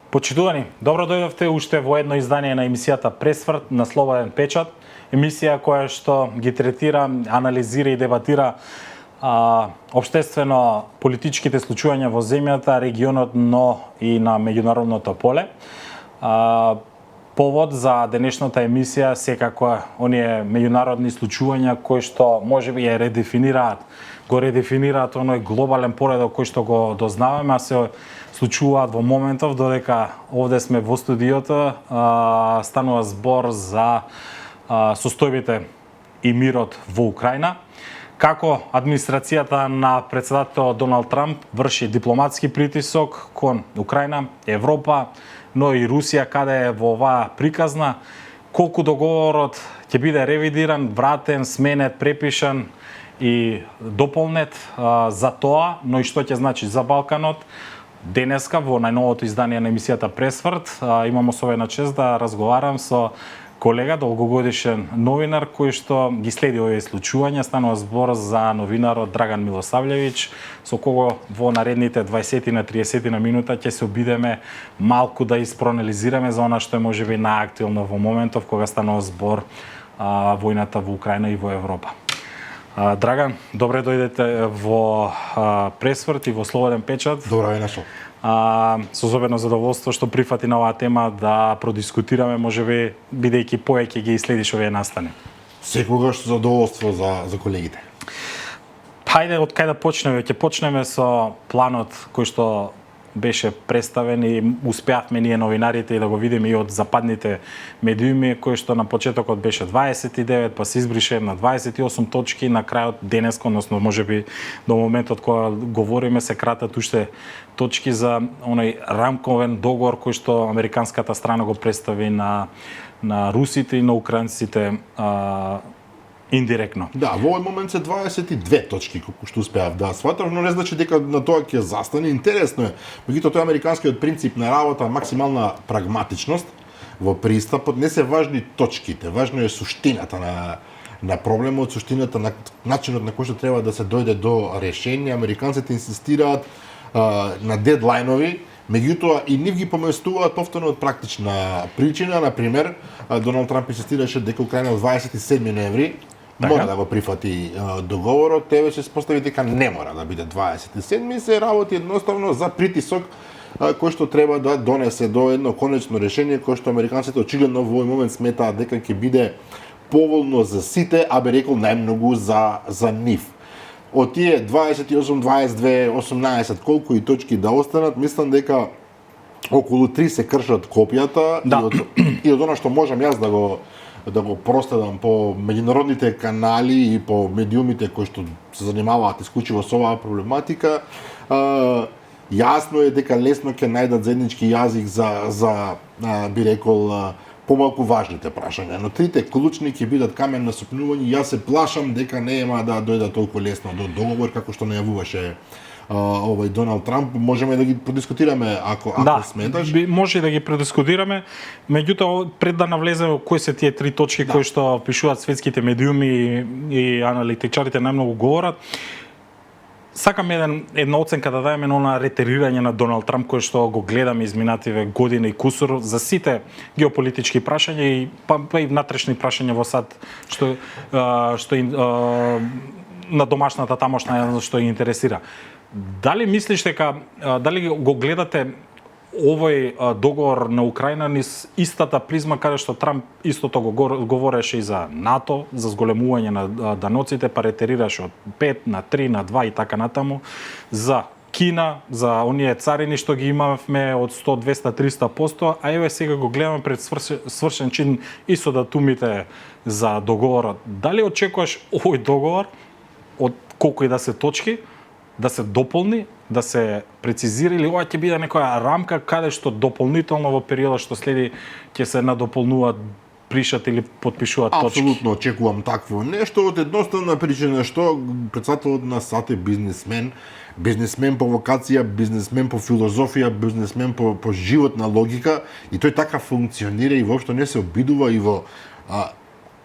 Почитувани, добро дојдовте уште во едно издание на емисијата Пресврт на Слободен печат. Емисија која што ги третира, анализира и дебатира општествено политичките случувања во земјата, регионот, но и на меѓународното поле. Повод за денешната емисија секако оние меѓународни случувања кои што можеби ја го редефинираат оној глобален поредок кој што го дознаваме, а се случуваат во моментов додека овде сме во студиото, станува збор за состојбите и мирот во Украина. Како администрацијата на претседателот Доналд Трамп врши дипломатски притисок кон Украина, Европа, но и Русија, каде е во оваа приказна, колку договорот ќе биде ревидиран, вратен, сменет, препишан и дополнет за тоа, но и што ќе значи за Балканот. Денеска во најновото издание на емисијата Пресврт имам особена чест да разговарам со колега, долгогодишен новинар кој што ги следи овие случувања. Станува збор за новинарот Драган Милосављевиќ, со кого во наредните 20 на 30 на минута ќе се обидеме малку да испроанализираме за она што е можеби најактуелно во моментов кога станува збор војната во Украина и во Европа. Драган, добре дојдете во Пресврт и во Слободен печат. Добро ве нашол. Со особено задоволство што прифати на оваа тема да продискутираме, можеби бидејќи повеќе ги следиш овие настани. Секогаш задоволство за колегите. Хајде од кај да почнеме? Ќе почнеме со планот кој што беше представен и успеавме ние новинарите и да го видиме и од западните медиуми, кој што на почетокот беше 29, па се избрише на 28 точки, на крајот денес, односно можеби до моментот кога говориме се кратат уште точки за оној рамковен договор кој што американската страна го представи на русите и на украинците индиректно. Да, во овој момент се 22 точки колку што успеав да сватам, но не значи дека на тоа ќе застане. Интересно е, меѓутоа тој американскиот принцип на работа, максимална прагматичност во пристапот, не се важни точките, важно е суштината на проблемот, суштината на начинот на кој што треба да се дојде до решение. Американците инсистираат на дедлајнови, меѓутоа и нив ги поместуваат повторно од практична причина. Например, Доналд Трамп инсистираше дека Украина од 27 ноември мора да го прифати договорот, тебе се спостави дека не мора да биде 27, се работи едноставно за притисок кој што треба да донесе до едно конечно решение кој што американците очигледно во овој момент сметаат дека ќе биде поволно за сите, а би рекол најмногу за нив. Од тие 28, 22, 18, колку и точки да останат, мислам дека околу 3 се кршат копијата, да. и од она што можам јас да го проследам по меѓународните канали и по медиумите кои што се занимаваат исклучиво со оваа проблематика, јасно е дека лесно ќе најдат заеднички јазик за би рекол помалку важните прашања, но трите клучни ќе бидат камен на сопнување. Јас се плашам дека нема да дојде толку лесно до договор како што најавуваше овој Доналд Трамп. Можеме да ги продискутираме ако сметаш. Да, може да ги продискутираме. Меѓутоа, пред да навлеземе кои се тие три точки кои што пишуваат светските медиуми и аналитичарите најмногу говорат, сакам една оценка да дадеме на ретерирање на Доналд Трамп кој што го гледаме изминативе години и кусур за сите геополитички прашања и па и внатрешни прашања во САД што на домашната тамошна што ги интересира. Дали мислиш дека дали го гледате овој договор на Украина низ истата призма каде што Трамп истото го говореше и за НАТО, за зголемување на даноците, па ретерираше од 5 на 3 на 2 и така натаму, за Кина, за оние царини што ги имавме од 100, 200, 300%, а еве сега го гледаме пред свршен чин и со датумите за договорот. Дали очекуваш овој договор од колку и да се точки да се дополни, да се прецизира, или ова ќе биде некоја рамка каде што дополнително во периодот што следи ќе се надополнуваат, пришат или подпишуваат точки? Апсолутно очекувам такво нешто од едноставна причина што претседателот на САД е бизнисмен по вокација, бизнисмен по филозофија, бизнисмен по животна логика, и тој така функционира и воопшто не се обидува и во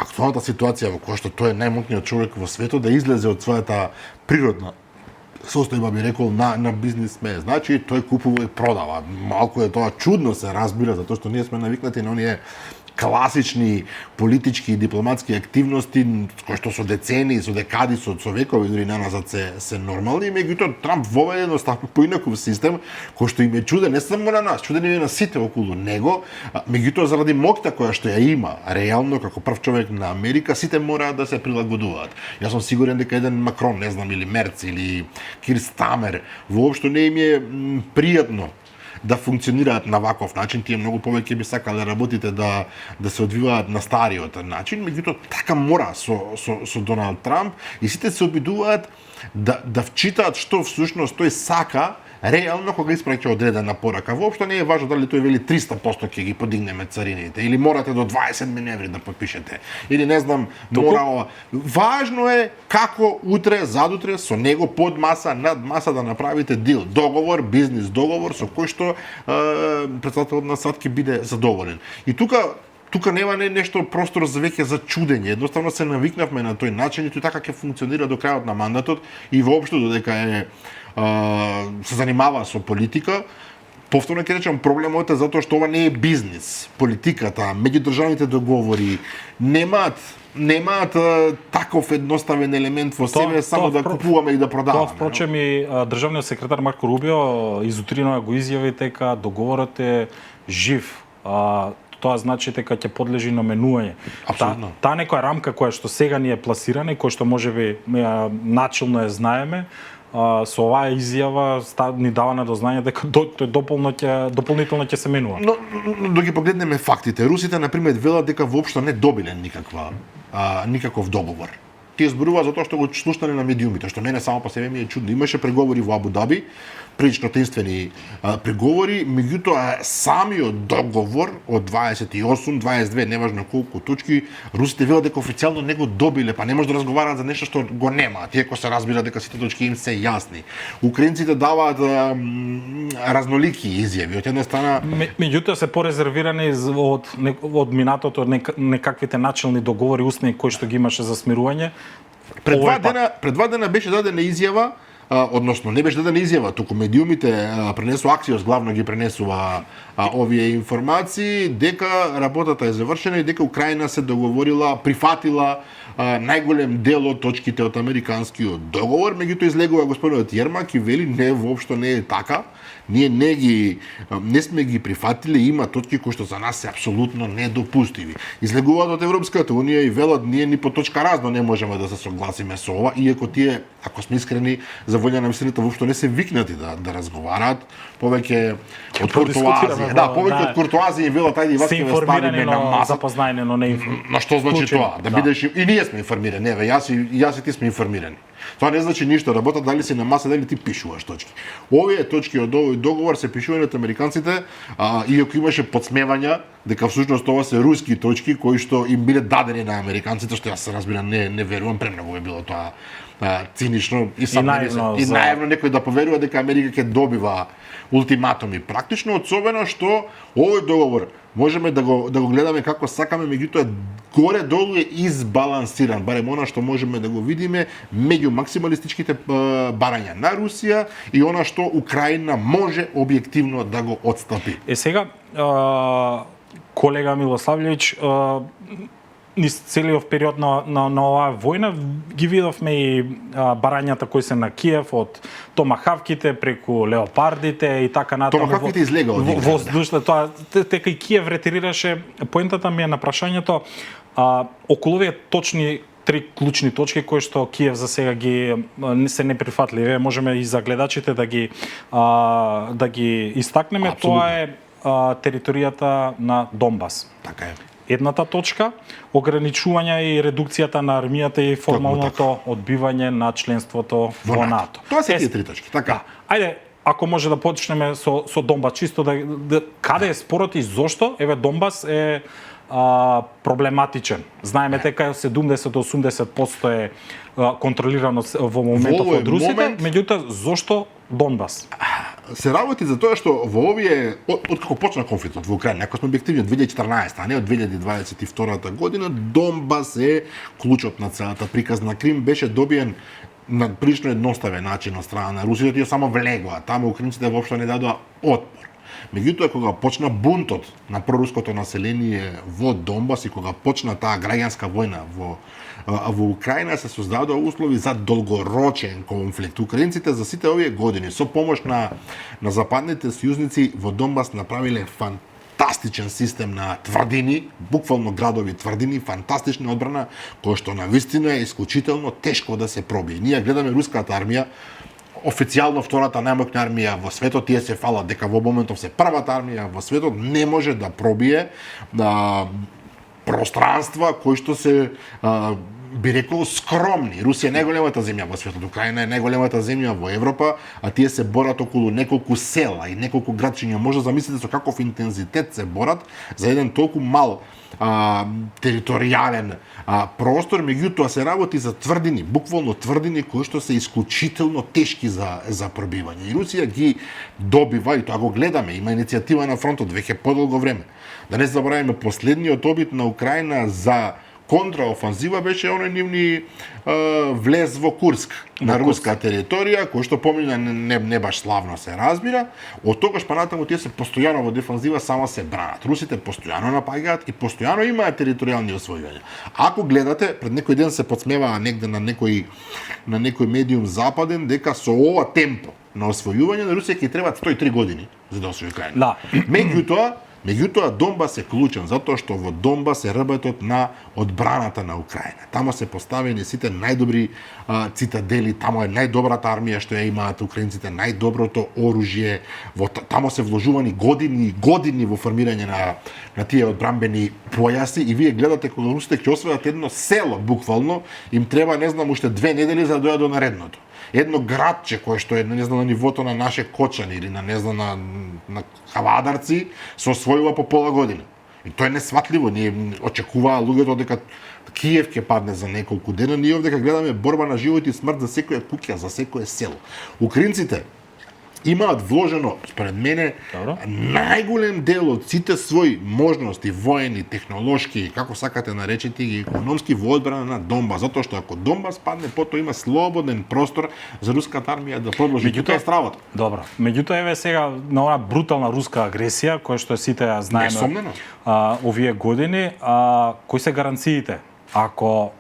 актуалната ситуација во која што тој е најмоќниот човек во светот да излезе од својата природна состојба би рекол на бизнисмен. Значи тој купува и продава. Малку е тоа чудно се разбира затоа што ние сме навикнати на оние класични политички и дипломатски активности кои што со децени, со декади, со векови дури наназад се нормални, меѓутоа Трамп воведе едноставно поинаков систем кој што им е чуден не само на нас, чуден и на сите околу него, меѓутоа заради моќта која што ја има реално како прв човек на Америка, сите мораат да се прилагодуваат. Јас сум сигурен дека еден Макрон, не знам, или Мерц или Кир Стамер воопшто не им е пријатно да функционираат на ваков начин, тие многу повеќе би сакале работите да се одвиваат на стариот начин, меѓутоа така мора со Доналд Трамп и сите се обидуваат да вчитаат што всушност тој сака реално кога испраќа одредена порака. Воопшто не е важно дали тој вели 300% ќе ги подигнеме царините или морате до 20 ноември да подпишете или не знам мора. Важно е како утре, задутре со него под маса, над маса да направите дил, договор, бизнис договор со кој што претседателот на САД ќе биде задоволен. И тука нема нешто простор за веќе за чудење. Едноставно се навикнавме на тој начин и тој така ќе функционира до крајот на мандатот и воопшто додека се занимава со политика. Повторно ќе речам, проблемот е затоа што ова не е бизнис. Политиката, меѓудржавните договори немаат таков едноставен елемент во себе, само да купуваме и да продаваме. Тоа впрочем и државниот секретар Марко Рубио изутринава го изјави дека договорот е жив. Тоа значи дека ќе подлежи на менување. Таа некоја рамка која што сега ни е пласирана и која што можеби начелно ја знаеме, со оваа изјава ни дава на дознание дека тој дополнително ќе се менува. Но да ги погледнеме фактите. Русите на пример велат дека воопшто не добиле никаков договор. Тие зборуваат затоа што го слушнале на медиумите, што мене само по себе ми е чудно. Имаше преговори во Абу Даби, прилично тенствени преговори, меѓутоа самиот договор од 28, 22, неважно колку точки, русите велат дека официјално не го добиле, па не може да разговараат за нешто што го нема. Тие кои се разбира дека сите точки им се јасни. Украинците даваат разнолики изјави. Од една страна, меѓутоа се порезервирани од минатото некаквите начални договори устни кои што ги имаше за смирување. Пред два дена беше дадена изјава, односно не беше дадена изјава, туку медиумите пренесува Аксиос, главно ги пренесува овие информации, дека работата е завршена и дека Украина се договорила, прифатила најголем дел од точките од американскиот договор, меѓутоа излегува господинот Јермак и вели не, воопшто не е така. Ние не сме ги прифатиле, има точки кои што за нас се апсолутно недопустиви. Излегуваат од Европската унија и велат ние ни по точка разно не можеме да се согласиме со ова, иако тие, ако сме искрени, за волја на вистината воопшто не се викнати да разговараат, повеќе од куртоазија. Да, повеќе од куртоазија и велат ајде вака да ставиме на маса. Запознаени, но не на што значи тоа? Да бидеш и ние сме информирани, еве јас и ти сме информирани. Тоа не значи ништо, работат дали си на маса, дали ти пишуваш точки. Овие точки од овој договор се пишувани од американците, иако имаше подсмевања дека всушност ова се руски точки кои што им биле дадени на американците, што јас се разбирам не верувам, премногу е било тоа цинично и наивно некој да поверува дека Америка ќе добива ултиматуми. Практично особено што овој договор можеме да го гледаме како сакаме, меѓутоа горе-долу е избалансиран, барем она што можеме да го видиме меѓу максималистичките барања на Русија и она што Украина може објективно да го отстапи. Сега, колега Милославлевич, низ целиот период на оваа војна ги видовме и барањата кои се на Киев од томахавките преку леопардите и така натаму. Томахавките излега од игра. Воздушно тоа дека и Киев ретирираше. Поентата ми е на прашањето околу овие точни три клучни точки кои што Киев за сега ги се неприфатливи. Можеме и за гледачите да ги истакнеме. Абсолютно. Тоа е територијата на Донбас. Така е. Едната точка, ограничување и редукцијата на армијата и формалното одбивање на членството во НАТО. Тоа се тие три точки, така. Ајде, ако може да почнеме со Донбас, чисто каде е спорот и зошто? Еве Донбас е проблематичен. Знаеме дека 70-80% е контролирано во моментов од русите, меѓутоа зошто Донбас? Се работи за тоа што во овие откако почна конфликтот во Украина, ако сме објективни од 2014, а не од 2022 година, Донбас е клучот на целата приказна. Крим беше добиен на прилично едноставен начин од страна на Русија, тие само влегоа, таму украинците воопшто не дадоа отпор. Меѓутоа, кога почна бунтот на проруското население во Донбас и кога почна таа граѓанска војна во Украина, се создадоа услови за долгорочен конфликт. Украинците за сите овие години со помош на западните сојузници во Донбас направиле фантастичен систем на тврдини, буквално градови тврдини, фантастична одбрана, која што навистина е исклучително тешко да се пробие. Ние гледаме руската армија, официјално втората најмоќна армија во светот, тие се фалат дека во моментов се првата армија во светот, не може да пробие пространства кои што се би рекол скромни. Русија е најголемата земја во светот, Украина е најголемата земја во Европа, а тие се борат околу неколку села и неколку градчиња. Може да замислите со каков интензитет се борат за еден толку мал територијален простор, меѓутоа се работи за тврдини, буквално тврдини кои што се исклучително тешки за пробивање. И Русија ги добива, и тоа го гледаме, има иницијатива на фронтот веќе подолго време. Да не забораваме, последниот обид на Украина за контраофанзива беше оној нивни влез во Курск на руска територија, кој што помина не баш славно се разбира. Од тогаш па натаму тие се постојано во дефанзива, само се бранат. Русите постојано напаѓаат и постојано имаат територијални освојувања. Ако гледате, пред некој ден се подсмеваа негде на некој медиум западен дека со ова темпо на освојување на Русија ќе требаат 103 години за да освои Украина. Да. Меѓутоа, Донбас е клучен, затоа што во Донбас е работот на одбраната на Украина. Тамо се поставени сите најдобри цитадели, тамо е најдобрата армија што ја имаат украинците, најдоброто оружје, тамо се вложувани години во формирање на тие одбранбени појаси, и вие гледате кога русите ќе освојат едно село, буквално, им треба, не знам, уште 2 недели за да дојдат до наредното. Едно градче кое што е, не знам, на нивото на наше Кочани или на Кавадарци, се освојува по пола година. И тоа е несватливо. Ние очекуваа луѓето дека Киев ќе падне за неколку дена. Ние овдека гледаме борба на живот и смрт за секоја куќа, за секое село. Украинците имаат вложено, според мене, најголем дел од сите своји можности, воени, технолошки, како сакате наречете ги, економски во одбрана на Донбас, затоа што ако Донбас падне, потоа има слободен простор за руската армија да продолжи тука стравата. Добро. Меѓутоа еве сега на онаа брутална руска агресија, која што сите ја знаеме овие години, кои се гаранциите? Ако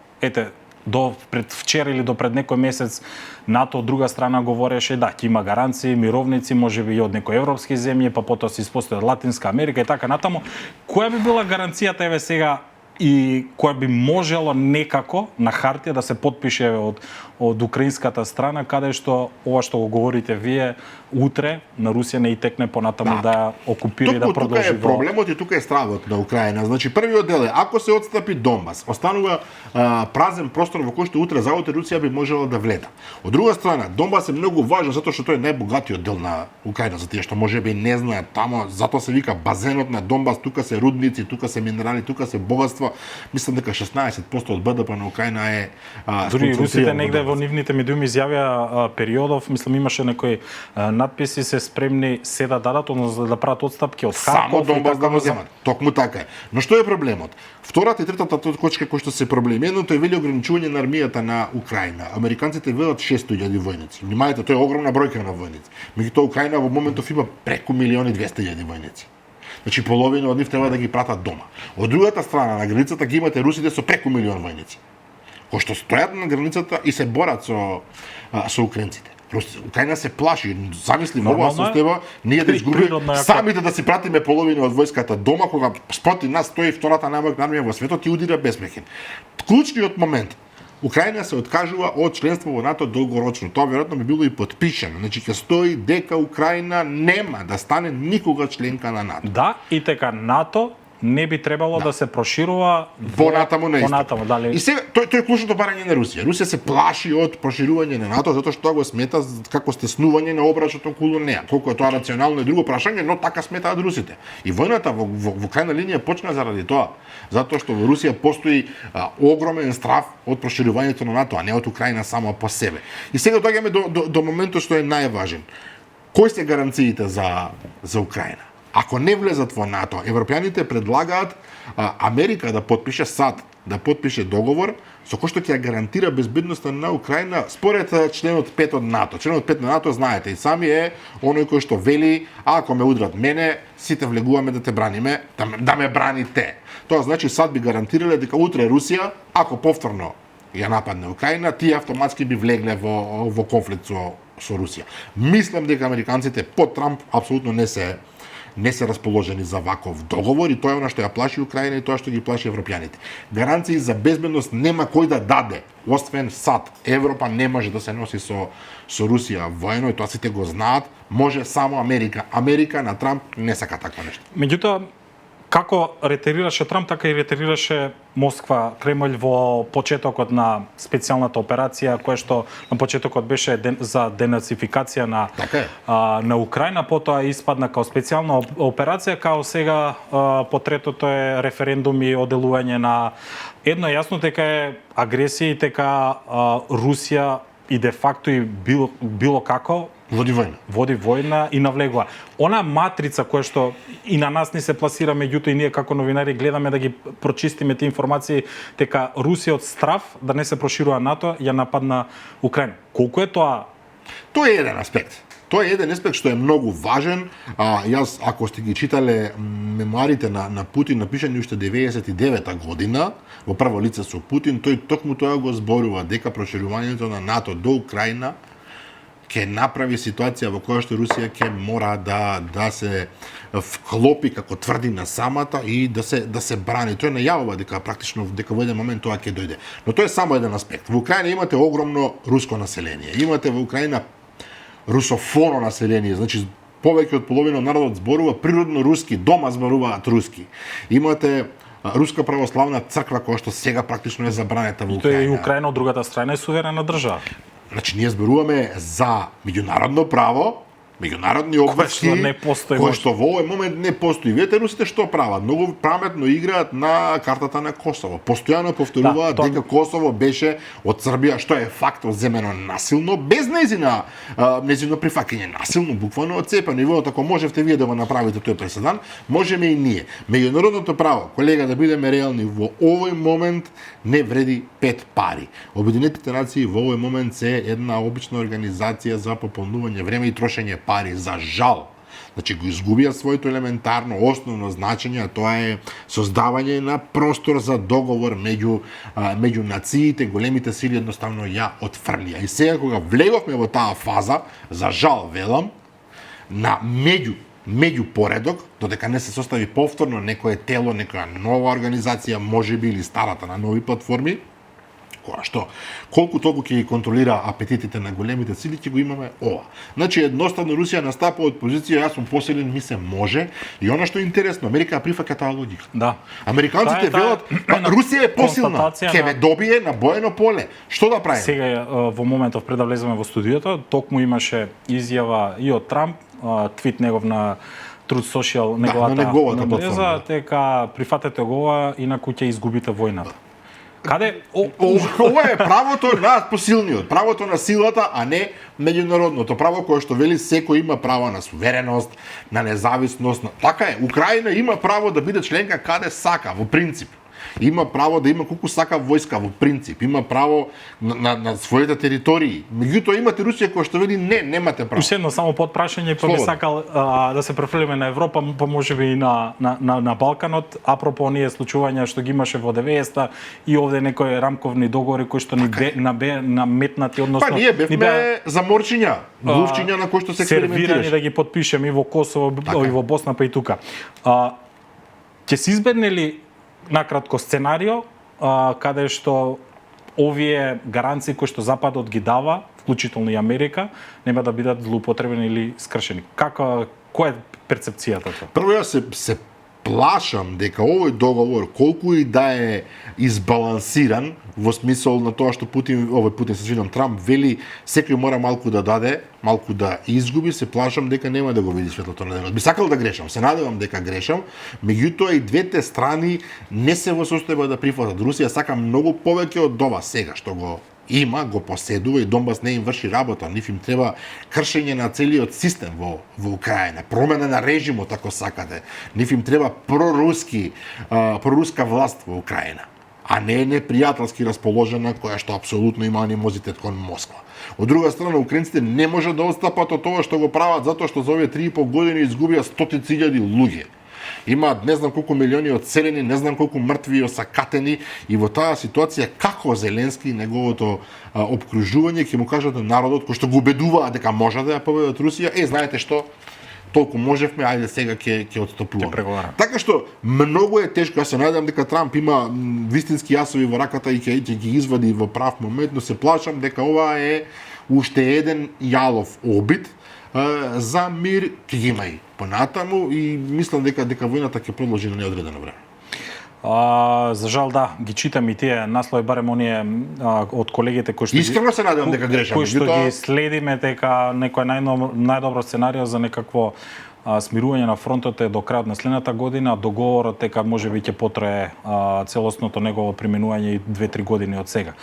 до пред вчера или до пред некој месец НАТО од друга страна говореше да ќе има гаранции, мировници, можеби и од некои европски земји, па потоа се испостави од Латинска Америка и така натаму. Која би била гаранцијата еве сега и која би можело некако на хартија да се потпише од украинската страна, каде што ова што го говорите вие утре на Русија не и текне понатаму да окупира и да продолжи. Тука е проблемот и тука е стравот на Украина. Значи првиот дел е ако се отстапи Донбас, останува празен простор во кој што утре заутре Русија би можела да вледа. Од друга страна, Донбас е многу важен затоа што тој е најбогатиот дел на Украина, за тие што можеби не знаат, тамо затоа се вика базенот на Донбас, тука се рудници, тука се минерали, тука се богатства. Мислам дека 16% од БДП на Украина е дури русите негде во нивните медиуми изјавија периодов, мислам имаше некои надписи се спремни се да дадат, односно да прават отстапки од само Харков Донбас да го земат. Токму така е. Но што е проблемот? Втората и третата точка кои што се проблеми, едното е вели ограничување на армијата на Украина. Американците велат 600.000 војници. Внимавајте, тоа е огромна бројка на војници. Меѓутоа Украина во моментов има преку 1.200.000 војници. Значи половина од нив треба да ги пратат дома. Од другата страна на границата ги имате русите со преку 1.000.000 војници, кои што стојат на границата и се борат со украинците. Украина се плаши, замисли во оваа состојба, ние да изгубиме самите да си пратиме половина од војската дома, кога спроти нас стои втората најмоќна армија во светот и удира безмекен. Клучниот момент, Украина се откажува од членство во НАТО долгорочно. Тоа веројатно би било и подпишано. Значи ќе стои дека Украина нема да стане никога членка на НАТО. Да, и дека НАТО не би требало да се проширува понатаму на понатаму, дали. И сега тој е клучното барање на Русија. Русија се плаши од проширување на НАТО затоа што тоа го смета како стеснување на обрачот околу неа. Колку е тоа рационално е друго прашање, но така сметаат русите. И војната во крајна линија почна заради тоа, затоа што во Русија постои огромен страв од проширувањето на НАТО, а не од Украина само по себе. И сега доаѓаме до моментот што е најважен. Кои се гаранциите за Украина? Ако не влезат во НАТО, европјаните предлагаат Америка да подпише САД, да подпише договор со кој што ќе ја гарантира безбедноста на Украина според членот 5 од НАТО. Членот 5 на НАТО, знаете, и сами е оној кој што вели, ако ме удрат мене, сите влегуваме да те браниме, да ме браните. Тоа значи сад би гарантирале дека утре Русија, ако повторно ја нападне Украина, тие автоматски би влегле во конфликт со Русија. Мислам дека американците под Трамп апсолутно не се расположени за ваков договор и тоа е она што ја плаши Украина и тоа што ги плаши европјаните. Гаранции за безбедност нема кој да даде, освен САД. Европа не може да се носи со Русија воено и тоа сите го знаат, може само Америка. Америка на Трамп не сака такво нешто. Меѓутоа, како ретерираше Трамп, така и ретерираше Москва, Кремљ во почетокот на специјалната операција, која што на почетокот беше за денацификација на Украина, потоа испадна као специјална операција, као сега по третото е референдум и оделување на едно јасно дека е агресија и дека Русија и де факто и било како води војна и навлегува. Она матрица која што и на нас не се пласира, меѓутоа и ние како новинари гледаме да ги прочистиме тие информации, дека Русија од страв да не се проширува НАТО ја нападна Украина. Колку е тоа? Тоа е еден аспект. Тоа е еден аспект што е многу важен. Јас, ако сте ги читале мемуарите на Путин, напишани уште 99-та година, во прво лице со Путин, тој токму тоа го зборува, дека проширувањето на НАТО до Украина ќе направи ситуација во која што Русија ќе мора да се вклопи, како тврди, на самата и да се брани. Тој најавува дека практично дека во еден момент тоа ќе дојде. Но тоа е само еден аспект. Во Украина имате огромно руско население. Имате во Украина русофоно население, значи повеќе од половина од народот зборува природно руски, дома зборуваат руски. Имате Руска православна црква која што сега практично е забранета во Украина. И Украина од другата страна е суверена држава. Значи, ние зборуваме за меѓународно право, меѓународни обврски, кој што во овој момент не постои. Видете, русите што прават? Многу паметно играат на картата на Косово. Постојано повторуваат дека Косово беше од Србија, што е факт, земено насилно, без нејзино прифаќање, насилно, буквално одцепено. И ако можевте вие да го направите тој преседан, можеме и ние. Меѓународното право, колега, да бидеме реални, во овој момент не вреди 5 пари. Обединетите нации во овој момент се една обична организација за пополнување време и трошење пари, за жал. Значи го изгубија своето елементарно основно значење, а тоа е создавање на простор за договор меѓу нациите, големите сили едноставно ја отфрлија. И сега кога влеговме во таа фаза, за жал велам, на меѓу поредок, додека не се состави повторно некое тело, некоја нова организација, можеби или старата на нови платформи, која што колку толку ќе ги контролира апетитите на големите сили, ќе го имаме ова. Значи едноставно Русија настапува од позиција јас сум посилен, ми се може, и она што е интересно, Америка прифаќа таа логика. Да. Американците велат Русија е посилна, ќе ме добие на боено поле. Што да правиме? Сега во моментов пред да влеземе во студиото, токму имаше изјава и од Трамп, твит негов на Truth Social, неговата мрежа, дека прифатете го, инаку ќе изгубите војната. Каде? Ова е правото на посилниот, правото на силата, а не меѓународното право кое што вели секој има право на сувереност, на независност. Така е, Украина има право да биде членка каде сака, во принцип. Има право да има колку сака војска, во принцип. Има право на своите територии. Меѓутоа имате Русија која што вели не, немате право. Уште едно само подпрашање, па би сакал да се префрлиме на Европа, па можеби и на Балканот, апропо оние случувања што ги имаше во 90-та и овде некои рамковни договори кои што ни наметнати, односно па ние бевме заморчиња, глувчиња на кои што се експериментираше. Сервирани да ги потпишеме и во Косово, и во Босна, па и тука. Ќе се избегне ли накратко сценарио каде што овие гаранции кои што Западот ги дава, вклучително и Америка, нема да бидат злоупотребени или скршени? Која е перцепцијата тоа? Прво јас се плашам дека овој договор, колку и да е избалансиран, во смисол на тоа што Трамп вели секој мора малку да даде, малку да изгуби, се плашам дека нема да го види светлото на денот. Би сакал да грешам, се надевам дека грешам, меѓутоа и двете страни не се во состојба да прифатат. Русија сака многу повеќе од ова сега што го има, го поседува и Донбас не им врши работа. Нив им треба кршење на целиот систем во Украина, промена на режимот ако сакате. Нив им треба проруска власт во Украина. а не е непријателски расположена, која што апсолутно има анимозитет кон Москва. Од друга страна, украинците не може да отстапат од тоа што го прават, затоа што за овие 3,5 години изгубија стотици илјади луѓе. Имаат не знам колку милиони одселени, не знам колку мртви и осакатени, и во таа ситуација како Зеленски и неговото обкружување ќе му кажат на народот кој што го убедуваат дека може да ја победат Русија, знаете што, толку можевме, ајде сега ќе отстапуваме. Така што многу е тешко, јас се надевам дека Трамп има вистински јасови во раката и ќе ги извади во прав момент, но се плашам дека ова е уште еден јалов обид за мир, ќе ги има и понатаму, и мислам дека војната ќе продолжи на неодредено време. За жал да, ги читам и тие наслови, барем оние од колегите кои што искрено се надевам дека грешам, кои што ги следиме, дека некој најдобро сценарио за некакво смирување на фронтот е до крајот на следната година, договорот дека можеби ќе потрае целосното негово применување и 2-3 години од сега.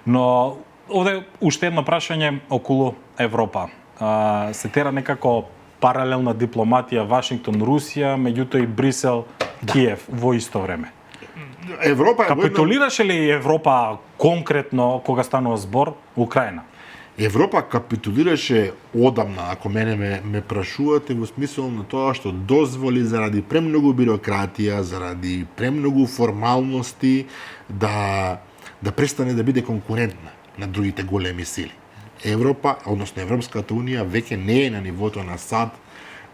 Но овде уште едно прашање околу Европа. Се тера некако паралелна дипломатија Вашингтон-Русија, меѓутоа и Брисел-Киев во исто време. Европа капитулираше ли Европа конкретно кога станува збор Украина? Европа капитулираше одамна, ако мене ме прашувате, во смисол на тоа што дозволи заради премногу бирократија, заради премногу формалности да престане да биде конкурентна на другите големи сили. Европа, односно Европската унија, веќе не е на нивото на САД,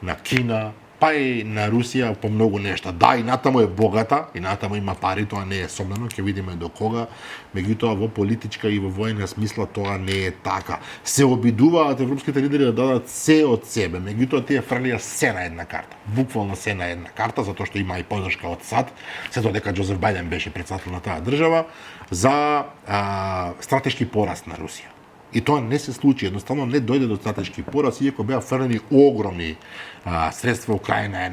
на Кина, па и на Русија по многу нешта. Да, и натаму е богата, и натаму има пари, тоа не е сомнено, ќе видиме до кога. Меѓутоа во политичка и во војна смисла тоа не е така. Се обидуваат европските лидери да дадат се од себе, меѓутоа тие фрлија се на една карта. Буквално се на една карта, затоа што има и подршка од САД, сето дека Џозеф Бајден беше председател на таа држава, за стратешки пораст на Русија. И тоа не се случи, едноставно не дојде до стратешки пораз, иако беа фрлени огромни средства. Украина е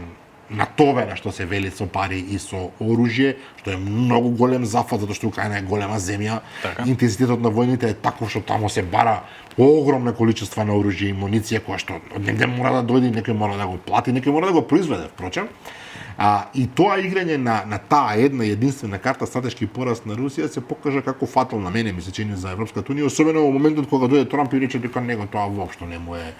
натовена, што се вели, со пари и со оружје, што е многу голем зафат, затоа што Украина е голема земја. Така. Интензитетот на војните е таков што таму се бара огромна количества на оружје и муниција, која што од негде мора да дојде, некој мора да го плати, некој мора да го произведе, впрочем. И тоа играње на таа една единствена карта стратешки пораст на Русија се покажа како фатал, на мене ми се чини, за Европската унија, особено во моментот кога дојде Трамп и рече дека него тоа воопшто не му е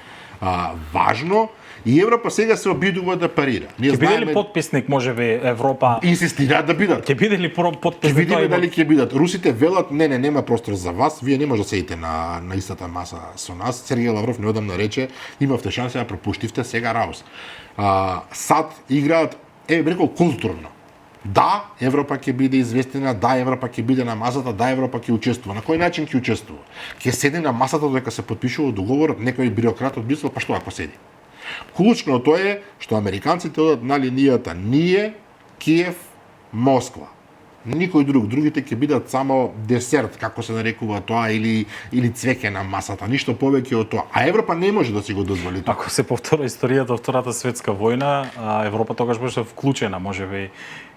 важно, и Европа сега се обидува да парира. Ќе биде ли потписник, можеби Европа? Инсистираат да бидат. Ќе биде ли потписник? Ќе видиме дали ќе бидат. Русите велат, нема простор за вас, вие не може да седите на истата маса со нас. Сергеј Лавров неодамна рече, имавте шанса да пропуштивте, сега раус. САД играат, рекол, културно. Да, Европа ќе биде известена, да, Европа ќе биде на масата, да, Европа ќе учествува. На кој начин ќе учествува? Ќе седи на масата додека се потпишува договорот, некој бюрократ од Брисел, па што ако седи? Клучното е што американците одат на линијата ние, Киев, Москва. Никој друг, другите ќе бидат само десерт, како се нарекува тоа, или цвеќе на масата, ништо повеќе од тоа. А Европа не може да си го дозволи тоа. Ако се повтора историјата од Втората светска војна, Европа тогаш беше вклучена, можеби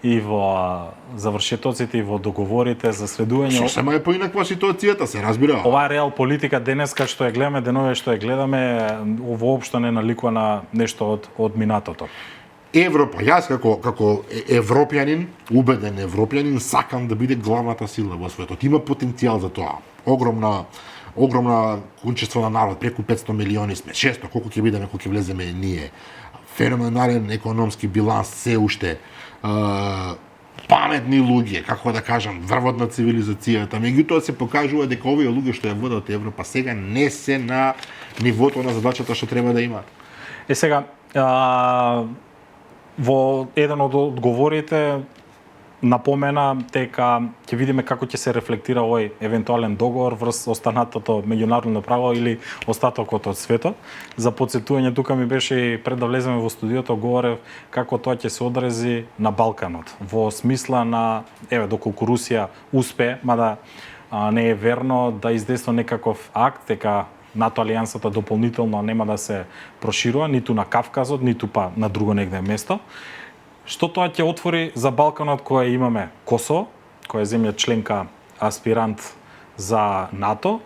и во завршетоците и во договорите за следување. Сосема е поинаква ситуацијата, се разбира. Оваа реал политика денеска што ја гледаме, денове што ја гледаме, воопшто не наликува на нешто од минатото. Европа, јас како европјанин, убеден европјанин, сакам да биде главната сила во светот. Има потенцијал за тоа. Огромна количество на народ, преку 500 милиони сме, 600, колку ќе бидеме кога ќе влеземе ние. Феноменален економски биланс се уште. Паметни луѓе, како да кажам, врвот на цивилизацијата. Меѓутоа се покажува дека овие луѓе што ја водат Европа сега не се на нивото на задачата што треба да имаат. Сега, во еден од одговорите напомена дека ќе видиме како ќе се рефлектира овој евентуален договор врз останатото меѓународно право или остатокот од светот. За потсетување, тука ми беше и пред да влеземе во студиото, говорев како тоа ќе се одрази на Балканот. Во смисла на, доколку Русија успее, мада не е верно, да издейства некаков акт, дека НАТО алијансата дополнително нема да се проширува ниту на Кавказот, ниту па на друго негде место. Што тоа ќе отвори за Балканот, која имаме Косово, која е земја членка аспирант за НАТО,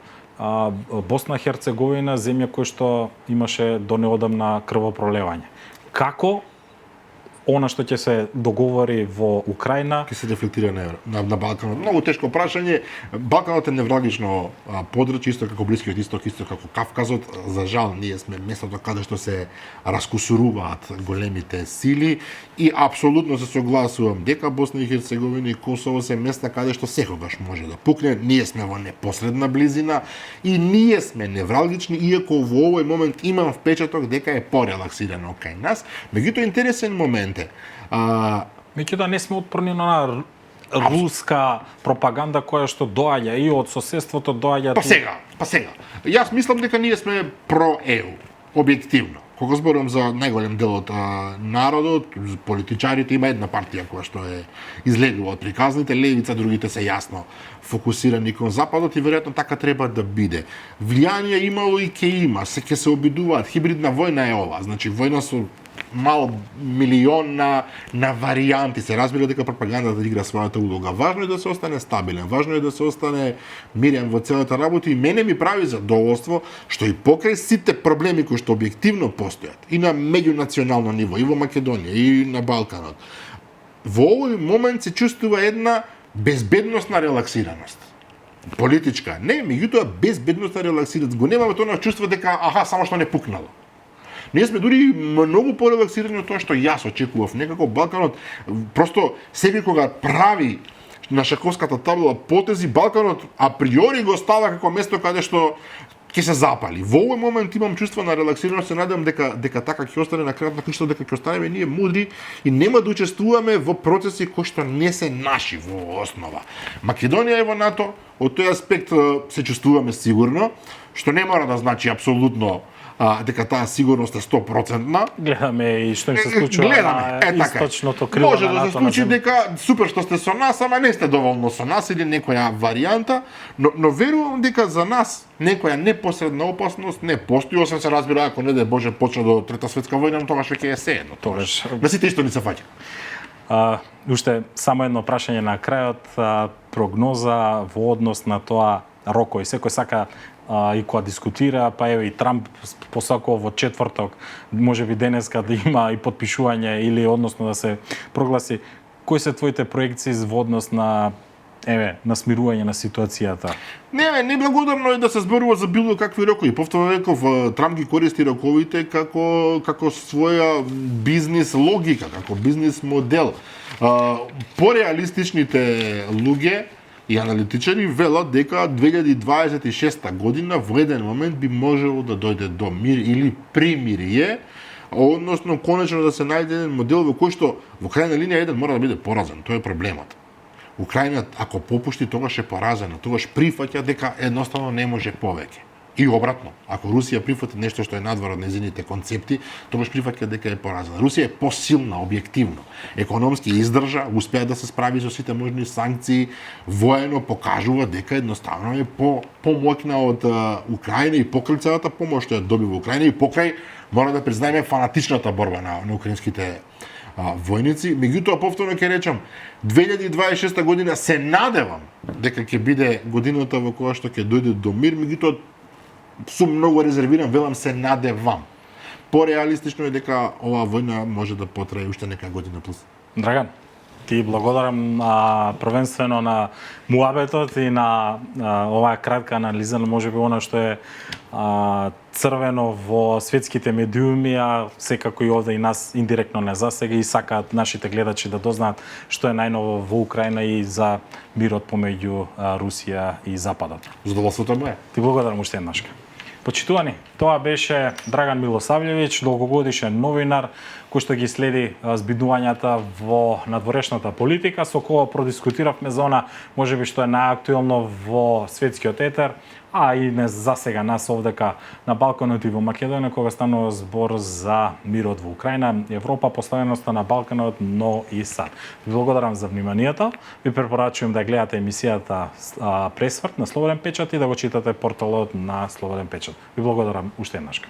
Босна и Херцеговина, земја која што имаше до неодамна крвопролевање. Како она што ќе се договори во Украина Ќе се рефлектира на Балканот. Многу тешко прашање. Балканот е невралгично подрачје, исто како Блискиот исток, исто како Кавказот. За жал, ние сме местото каде што се раскусуруваат големите сили и апсолутно се согласувам дека Босна и Херцеговина и Косово се места каде што секогаш може да пукне. Ние сме во непосредна близина и ние сме невралгични, иако во овој момент имам впечаток дека е порелаксирано кај нас. Меѓутоа интересен момент е. Меѓутоа не сме отпорни на руска пропаганда која што доаѓа и од соседството доаѓа. Па сега. Јас мислам дека ние сме про ЕУ, објективно. Кога зборувам за најголем дел од народот, политичарите, има една партија која што е излегува од приказните, левица, другите се јасно фокусирани кон западот и веројатно така треба да биде. Влијание имало и ќе има, се ќе се обидуваат, хибридна војна е ова, значи војна со мал милион на варијанти. Се разбира дека пропагандата игра својата улога. Важно е да се остане стабилен, важно е да се остане мирен во целата работа и мене ми прави задоволство што и покрај сите проблеми кои што објективно постојат и на меѓунационално ниво, и во Македонија, и на Балканот, во овој момент се чувствува една безбедносна релаксираност. Политичка, не, меѓутоа безбедносна релаксираност. Го немаме тоа чувство дека само што не пукнало. Ние сме дури многу порелаксирани од тоа што јас очекував. Некако Балканот, просто секој кога прави на шаковската табла потези, Балканот априори го става како место каде што ќе се запали. Во овој момент имам чувство на релаксираност, се надевам дека така ќе остане на крајот на криштот, дека ќе останеме ние мудри и нема да учествуваме во процеси кои што не се наши во основа. Македонија е во НАТО, од тој аспект се чувствуваме сигурно, што не мора да значи апсолутно дека таа сигурност е 100%. Гледаме и што им се случува на источното крило може на да НАТО. се случи дека супер што сте со нас, ама не сте доволно со нас или некоја варијанта, но верувам дека за нас некоја непосредна опасност не постои, освен се разбира ако не да Боже почне до Трета светска војна, но тогаш веќе е сеедно. Тогаш на сите исто ни се фаќа. Уште само едно прашање на крајот, прогноза во однос на тоа рокови. Секој сака и кога дискутира, па еве и Трамп посакува во четврток, можеби денеска да има и потпишување или односно да се прогласи. Кои се твоите проекции во однос на на смирување на ситуацијата? Не благодарно е да се зборува за било какви рокови. Повторно реков, Трамп ги користи роковите како своја бизнис логика, како бизнис модел. Пореалистичните луѓе и аналитичари велат дека 2026 година во еден момент би можело да дојде до мир или примирие, односно конечно да се најде еден модел во кој што во крајна линија еден мора да биде поразен. Тоа е проблемот. Украина ако попушти, тогаш е поразена, тогаш прифаќа дека едноставно не може повеќе. И обратно, ако Русија прифати нешто што е надвор од незините концепти, тогаш прифаќа дека е поразена. Русија е посилна објективно. Економски издржа, успеа да се справи со сите можни санкции, воено покажува дека едноставно е помоќна од Украина и покрај целата помош што ја добива Украина и покрај, мора да признаеме, фанатичната борба на украинските војници. Меѓутоа, повторно ќе речам, 2026 година се надевам дека ќе биде годината во која што ќе дојде до мир, меѓутоа сум многу резервиран, велам се надевам. Пореалистично е дека оваа војна може да потрае уште нека година плюс. Драган, ти благодарам првенствено на муабетот и на оваа кратка анализа на можеби она што е црвено во светските медиуми, а секако и овде и нас индиректно не засега и сакаат нашите гледачи да дознаат што е најново во Украина и за мирот помеѓу Русија и Западот. Задоволството ме. Ти благодарам уште еднашка. Почитувани, тоа беше Драган Милосављевиќ, долгогодишен новинар кој што ги следи збиднувањата во надворешната политика, со кого продискутиравме за она можеби што е најактуелно во светскиот етер, а и не засега нас овдека на Балканот и во Македонија, кога станува збор за мирот во Украина, Европа, поставеноста на Балканот, но и САД. Ви благодарам за вниманието. Ви препорачувам да гледате емисијата Пресврт на Слободен печат и да го читате порталот на Слободен печат. Ви благодарам уште еднашка.